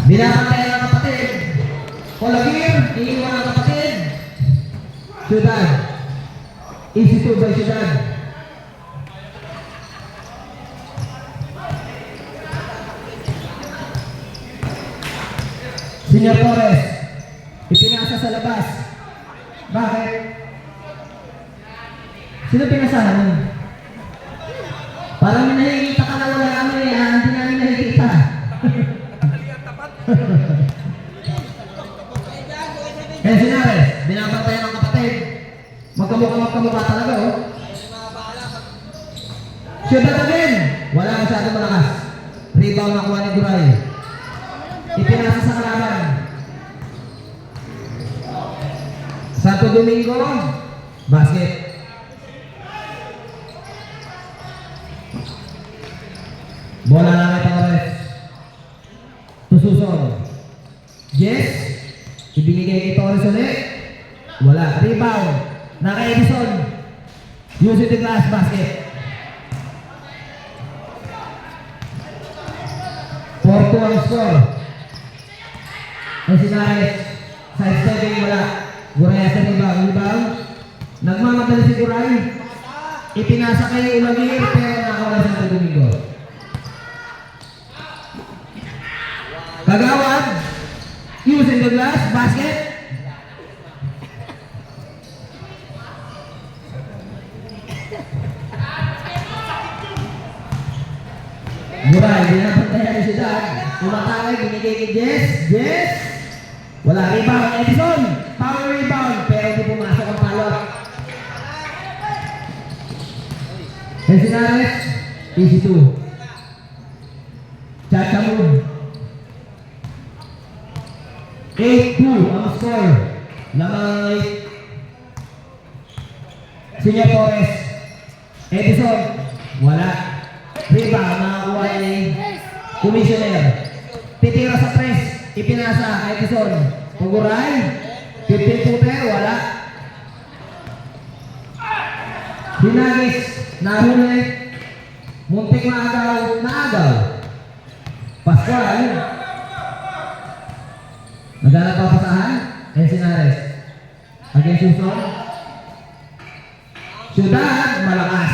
Binabantay ng kapatid. Polagir, iiwan ng kapatid. Ciudad. Easy to by Ciudad. Senior Torres. Ipinasa sa labas. Bakit? Sino pinasahan mo? Parang minahihita ka na wala kami. Hindi namin nahihita. Kaya Sinares, binabantay ng kapatid. Magkamukha talaga, oh. Ciudad again. Wala masyadong malakas. Rebound nakuha ni Duray. Ipinasa sa kalaban. Santo Domingo, basket. Bola lang ito Torres. Tususon. Yes. Ibinigay kay Torres ulit. Wala. Rebound. Naka Edison. Using the glass basket. 4-2 ang score. Ang Sinares. Side stepping wala. Guray sa rebound. Nagmamadali si Guray. Ipinasa kay Ulagir pero nakawala sa Santo Domingo. Kagawad. Using the glass basket. Guray, binabantayan ni Ciudad. Umatake, binigay kay Jess. Jess. Wala rebound. Edison. Power rebound. Pero hindi pumasok ang palot. Sinares. Easy 2. Chachamud. 8-2 ang score. Lamang 8. Senior Torres. Edison. Wala. Rebound. Nakakuha ni Commissioner. Titira sa press. Ipinasa. Edison. Puguray. 15-footer. Wala. Hinagis. Nahuli. Muntik maagaw. Naagaw. Pascual. Naghanap pa pasahan? Sinares. Against Suson. Ciudad, malakas.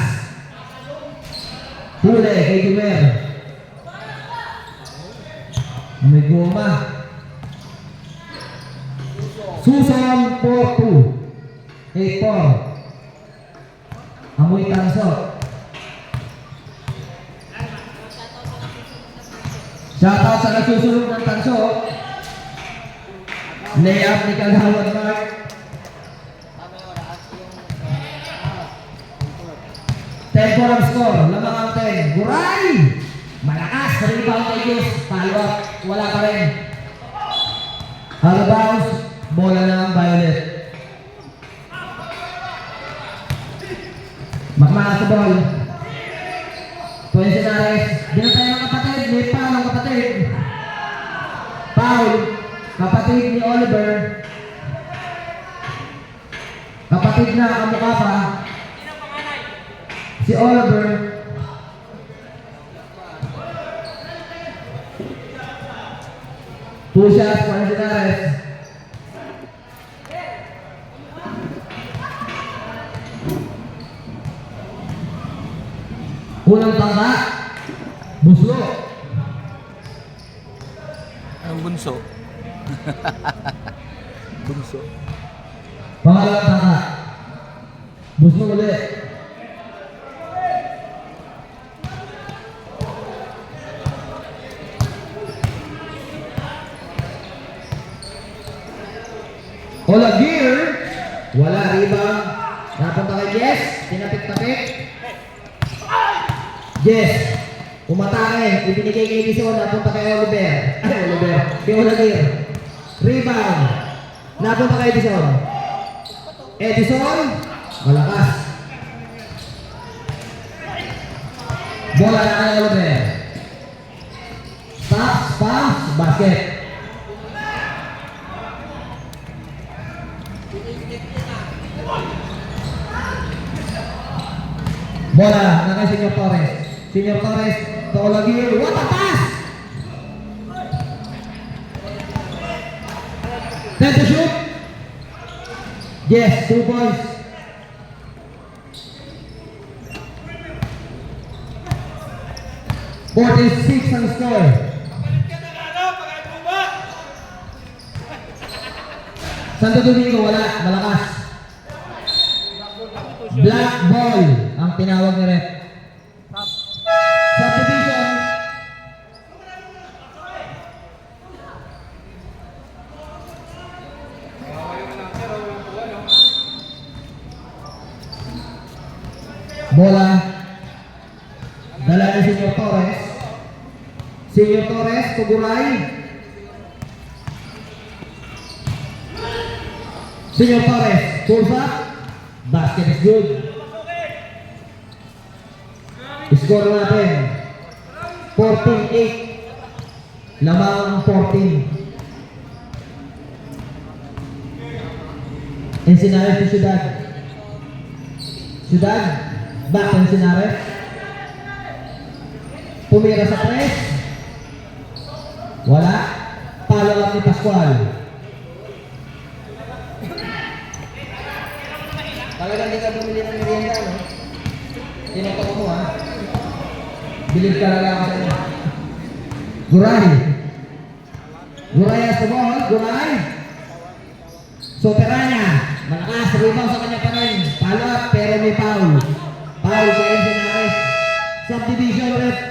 Huli kay Jumer. May goma. Suson 4-2. 8-4. Amoy tanso. Shoutout sa nagsusunod ng tanso. Layup ni Kagawad Mark. Tempo ang score. Lamang ang 10. Guray! Malakas. Rebound kay Jess. Follow up. Wala pa rin. Out of bounds. Bola na ang Violet. Makmaka sa ball. Tuwing Sinares. Binatay ng kapatid. May foul ang kapatid. Foul. Kapatid ni Oliver. Kapatid na kamukha pa. Si Oliver. Two shots para Sinares. Unang tangka. Buslo. Ang bunso. Bunso. Pangalawang tangka. Buslo ulit. Olagir. Wala rebound. Napunta kay Jess. Tinapik-tapik. Jess. Umatake. Ibinigay kay Edison. Napunta kay Oliver. Oliver. Kay Olagir. Rebound. Napunta kay Edison. Edison. Malakas. Bola na kay Oliver. Pass. Basket. Bola na kay Senior Torres. Senior Torres to Olagir. What a pass! Time to shoot. Yes, 2 points. .46 ang score. Santo Domingo, wala. Malakas. Black ball ang tinawag ni ref. Subdivision. Bola. Dala ni Senyor Torres. Senyor Torres, Tuguray. Senyor Torres, pulls up. Basket is good. Score natin 14-8. Lamang ang 14. Encinares to Ciudad. Ciudad, back to Encinares. Pumira sa press. Wala. Follow up ni Pascual. Talagang hindi ka bumili ng merienda, no? Tinatawag mo, ha? Bilib talaga ako sa'yo. Guray. Guray has the ball. Guray. Soteranya. Malakas. Rebound sa kanya pa rin. Follow up, pero may foul. Foul kay Encinares. Subdivision ref.